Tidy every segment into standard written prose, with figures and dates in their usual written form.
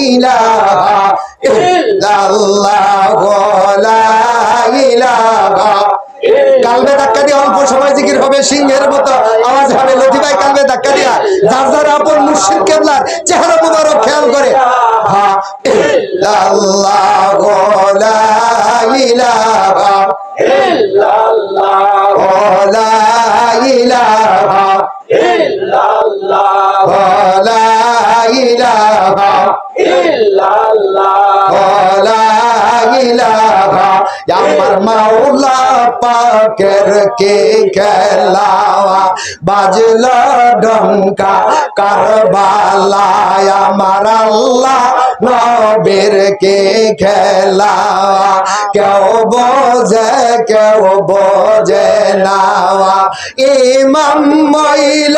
ইলাহা ইল্লাল্লাহ লা ইলাহা। কালবে ধাক্কা দিয়ে অল্প সময় জিকির হবে, সিংহের মতো আওয়াজ হবে। লতি ভাই কালবে ধাক্কা দিয়া যার যার আপন মুর্শিদ কেবলার চেহারা মুবারক খেয়াল করে হা ইল্লাল্লাহ লা ইলাহা ইল্লাল্লাহ লা ইলাহা ইল্লাল্লাহ লা ইলাহা ইল্লাল্লাহ লা ইলাহা। আমার মাওলা পাকের কে খেলা বাজলো ডঙ্কা কারবালায়, আমার আল্লাহ নবীর কে খেলা কেউ বোঝে না। ইমাম মইল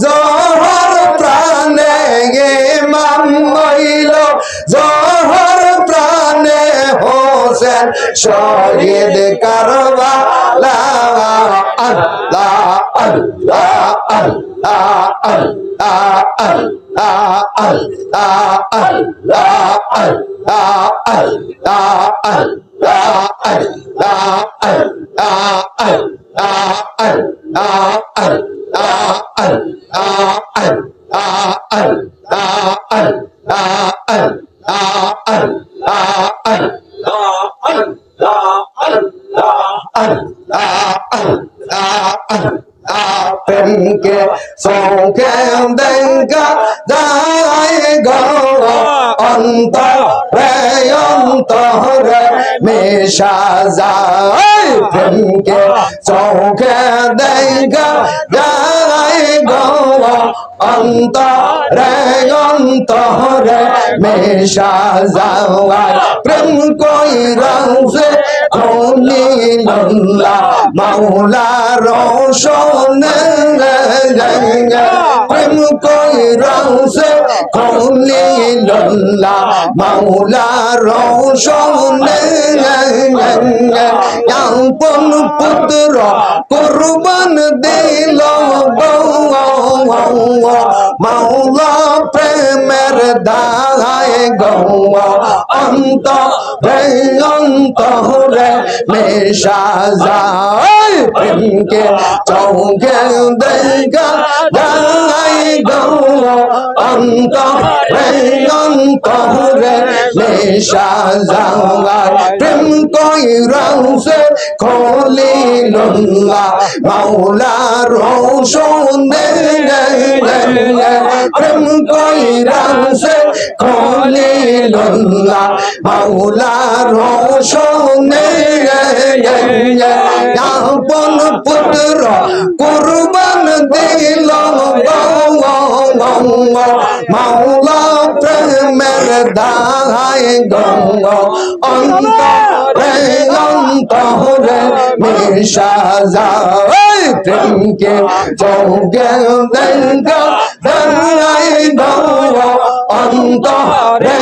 জহর প্রাণে, ইমাম মইল জহর প্রাণে, হোসেন শহীদ কারবালা। আল্লাহ আল্লাহ আল্লাহ আল্লাহ আল্লাহ আল্লাহ আল্লাহ আল্লাহ আল্লাহ আল্লাহ আল্লাহ আল্লাহ আল্লাহ আল্লাহ আল্লাহ আল্লাহ আল্লাহ আল্লাহ প্রেমকে চোখে দেখা যায় গো অন্তরে অন্তরে মেশা যায়। প্রেমকে চোখে দেখা যায় গো অন্তরে অন্তরে মেশা যায়। প্রেম কইরা সে খলিলুল্লাহ মাওলা রোশন, প্রেম কইরা সে খলিলুল্লাহ মাওলা রোশন। আপন পুত্র কুরবান দিল মাওলা প্রেমের দায় গো অন্তরে অন্তরে মেশা যায়। প্রেমকে চোখে দেখা যায় গো অন্তরে অন্তরে মেশা যায়। প্রেম কইরা সে খলিলুল্লাহ মাওলা রোশন, প্রেম কইরা সে খলিলুল্লাহ মাওলা রোশন। আপন পুত্র কুরবান দিল মাওলা প্রেমের দায় গো অন্তরে অন্তরে মেশা যায়। প্রেমকে চোখে দেখা যায় গো অন্তরে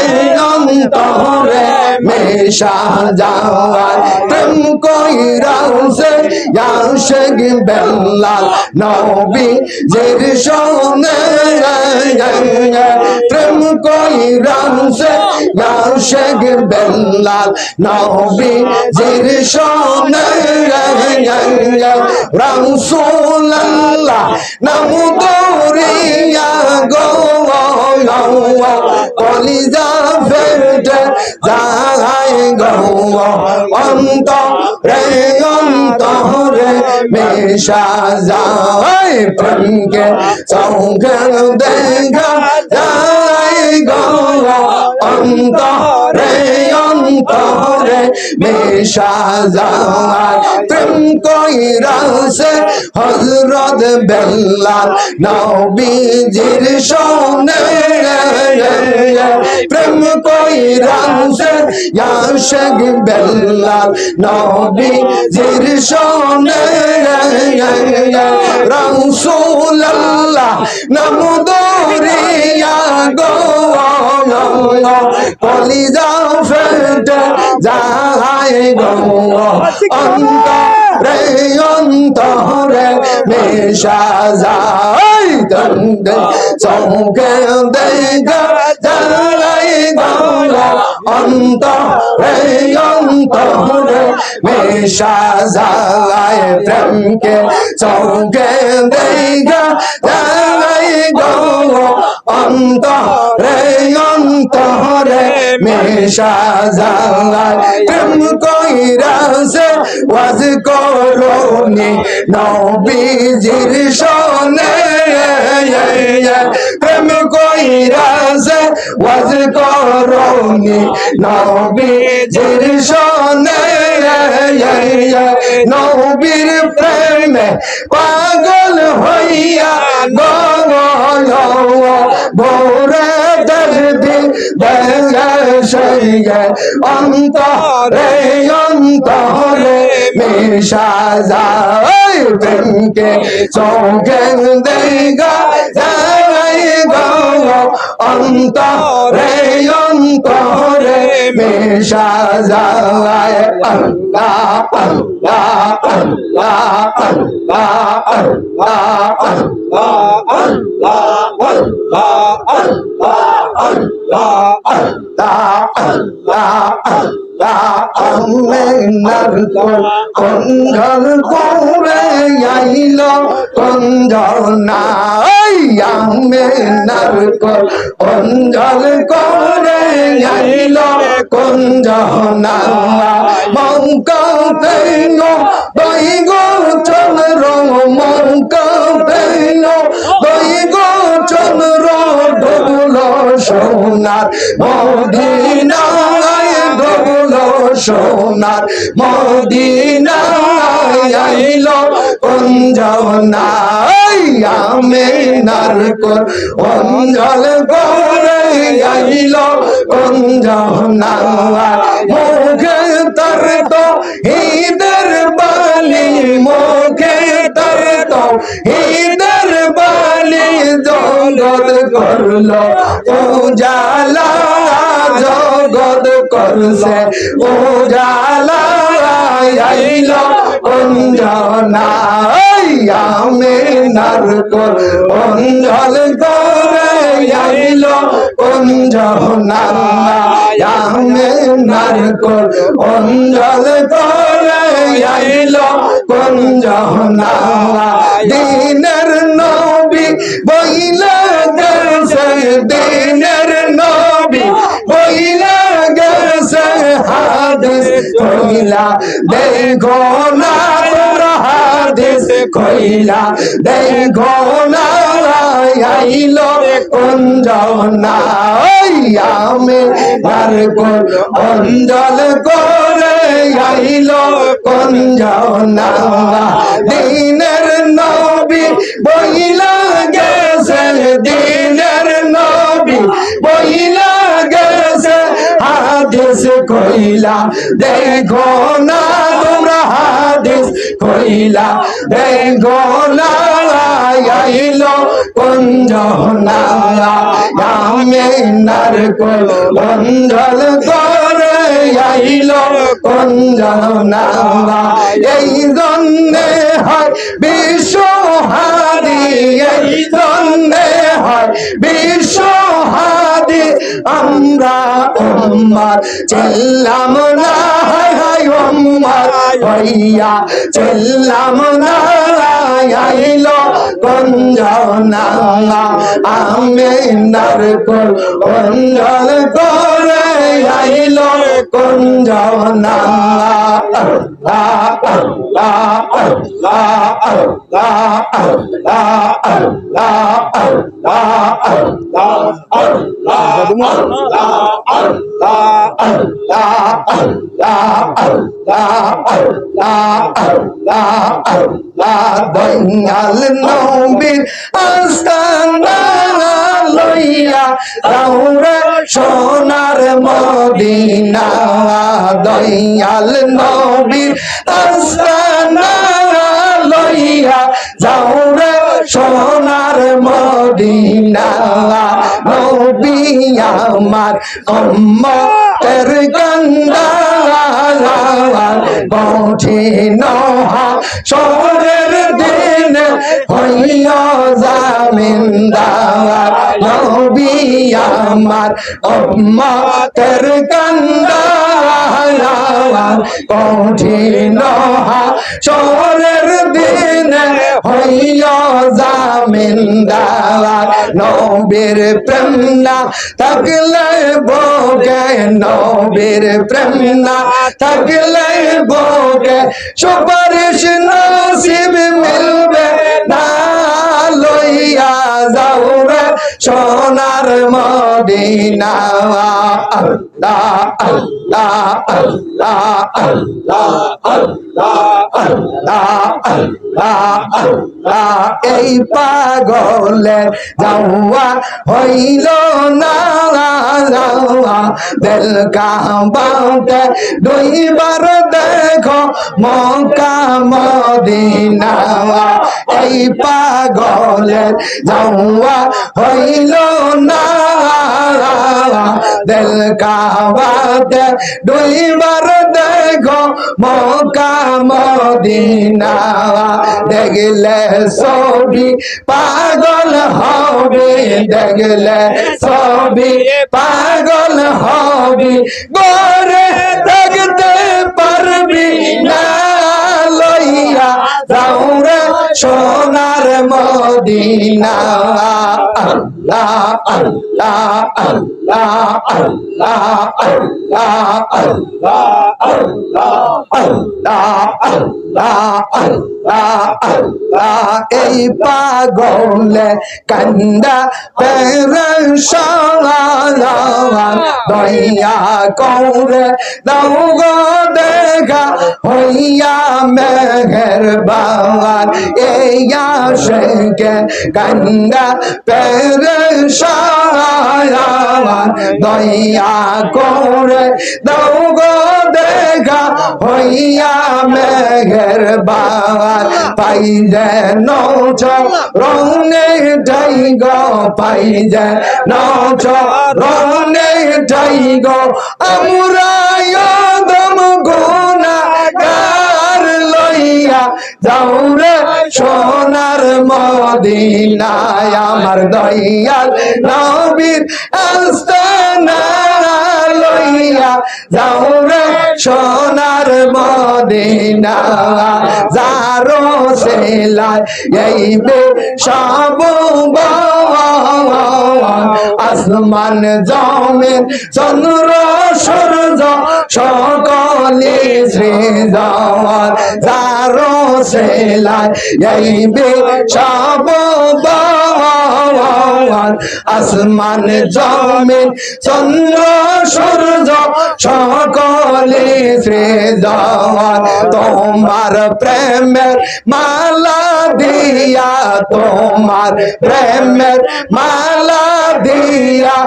অন্তরে মেশা যায়। প্রেম কইরা সে আশিক বেলাল নবীজির সনে, প্রেম কইরা সে আশিক বেলাল নবীজির সনে। রাসূলুল্লাহ নাম দরিয়া গো কলিজা ফেটে যায় গো অন্তরে অন্তরে মেশা যায়। প্রেমকে চোখে দেখা যায় গো অন্তরে অন্তরে মেশা যায়। প্রেম কইরা সে হযরত বেলাল নবীজির সনে, প্রেম কইরা সে আশিক বেলাল নবীজির সনে। রাসূলুল্লাহ নাম দরিয়া গো কলিজা ফেটে যায় গো অন্তরে অন্তরে মেশা যায়। চোখে দেখা যায় অন্তরে অন্তরে মেশা যায় প্রেমকে চৌকে দেখা যায় গো অন্তরে অন্তরে মেশা যায় প্রেম কইরাছে ওয়াজ করনি নবীজির শোনে প্রেম কইরাছে ওয়াজ করনি নবীজির শোনে নবীর প্রেমে পাগল হইয়া ভোরে দর্দি দেশে অন্তরে অন্তরে মেশা যায় প্রেমকে চোখে দেখা যায় অন্তরে অন্তরে মেশা যায় আল্লাহ আল্লাহ আল্লাহ আল্লাহ আল্লাহ আল্লাহ আল্লাহ আমেনার কঞ্জল করে আইল কঞ্জনা আমেনার কঞ্জল করে আইল কঞ্জনা মৌকা পেল দৈগো চন্দ্র মৌকা পেল দৈগো চন্দ্র ডুবল সোনার মদিনায় ডুবল সোনার মদিনায় আইল কঞ্জনা আমেনার কঞ্জল করে আইল কঞ্জনা মুখে তার তো ঈদের বালি মুখে তার তো ঈদের বালি জগৎ করল উজালা জগৎ করছে উজালা আইল কঞ্জনা আমেনার কঞ্জল করে আইল কঞ্জনা আমেনার কঞ্জল করে আইল কঞ্জনা দিনের নবী বইলা গেছে দিনের নবী বইলা গেছে হাদিস কইলা দেখো না তোমরা হাদিস কইলা দেখো না আইল কঞ্জনা আমেনার কঞ্জল করে আইল কঞ্জনা দিনের নবী বইলা গেছে দিনের নবী বইলা গেছে হাদিস কইলা দেখো না তোমরা হাদিস কইলা দেখো না আইল কঞ্জনা আমেনার কঞ্জল করে আইল কঞ্জনা এই জন্যে হয় বিশ্বহারি এই জন্যে হয় বিশ্বহারি আমরা উম্মত চিল্লাম না হায় উম্মত হইয়া চিল্লাম না আইল কঞ্জনা আমেনার কঞ্জল করে আইল কঞ্জনা দয়াল নবীর আস্তানা লইয়া রাউরে সোনার মদিনা দয়াল নবীর আস্তানা লইয়া যাওরে সোনার মদিনা নবী আমার তের কান্দা কঠিন হাসরের দিন হইয়া জামিনদার নবী আমার উম্মতের কান্দা কঠিন হাসরের দিন হইয়া জামিনদার নবীর প্রেম না থাকলে বুকে নবীর প্রেম না থাকলে বুকে সুপারিশ নসিব মিলবে না লইয়া যাও রে সোনার মদিনা আল্লাহ আল্লাহ আল্লাহ আল্লাহ আল্লাহ আল্লাহ আল্লাহ আল্লাহ এই পাগলে যাওয়া হইল না দিল কাবাতে দুইবার দেখো মক্কা মদিনা এই পাগলে যাওয়া হইল না দিল কাবাতে দুইবার দেখো মক্কা মদিনা দেখলে ছবি পাগল হবে দেখলে ছবি পাগল হবি গরে থাকতে পারবি না লইয়া যাও রে সোনার মদিনা আল্লাহ আল্লাহ আল্লাহ আল্লাহ আল্লাহ আল্লাহ আল্লাহ আল্লাহ আল্লাহ আল্লাহ এই পাগলে কান্দা পেরেশান দয়া করে দাও গো দেখা হইয়া মেহেরবান এই আশিকে কান্দা পেরেশান দয়া করে দাও গো দেখা হইয়া মেহেরবান পাই যেন রঙে ঠাই গো পাই যেন রঙে ঠাই গো আমরা দম গুনাহগার লইয়া যাও রে সোনার মদিনায় আমার দয়াল নবীর আস্তানা লইয়া যাও রে সোনার মদিনা যারো সেলাই এই সব আসমান জমিন চন্দ্র সূর্য সকলে সৃজন যারো সেলাই এই সব আসমান জমিন চন্দ্র সূর্য সকলে সৃজন তোমার প্রেমের মালা দিয়া তোমার প্রেমের মালা দিয়া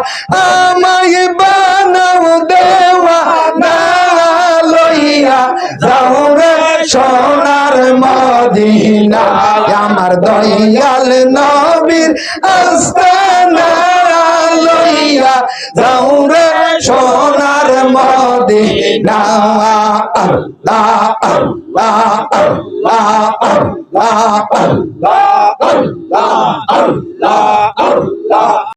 আমায় বানাও দেওয়া না লইয়া যাও রে সোনার মদিনা আমার দয়াল নবীর আস্তানা লইয়া যাও রে সোনার মদিনা আল্লাহ আল্লাহ আল্লাহ আল্লাহ আল্লাহ আল্লাহ আল্লাহ আল্লাহ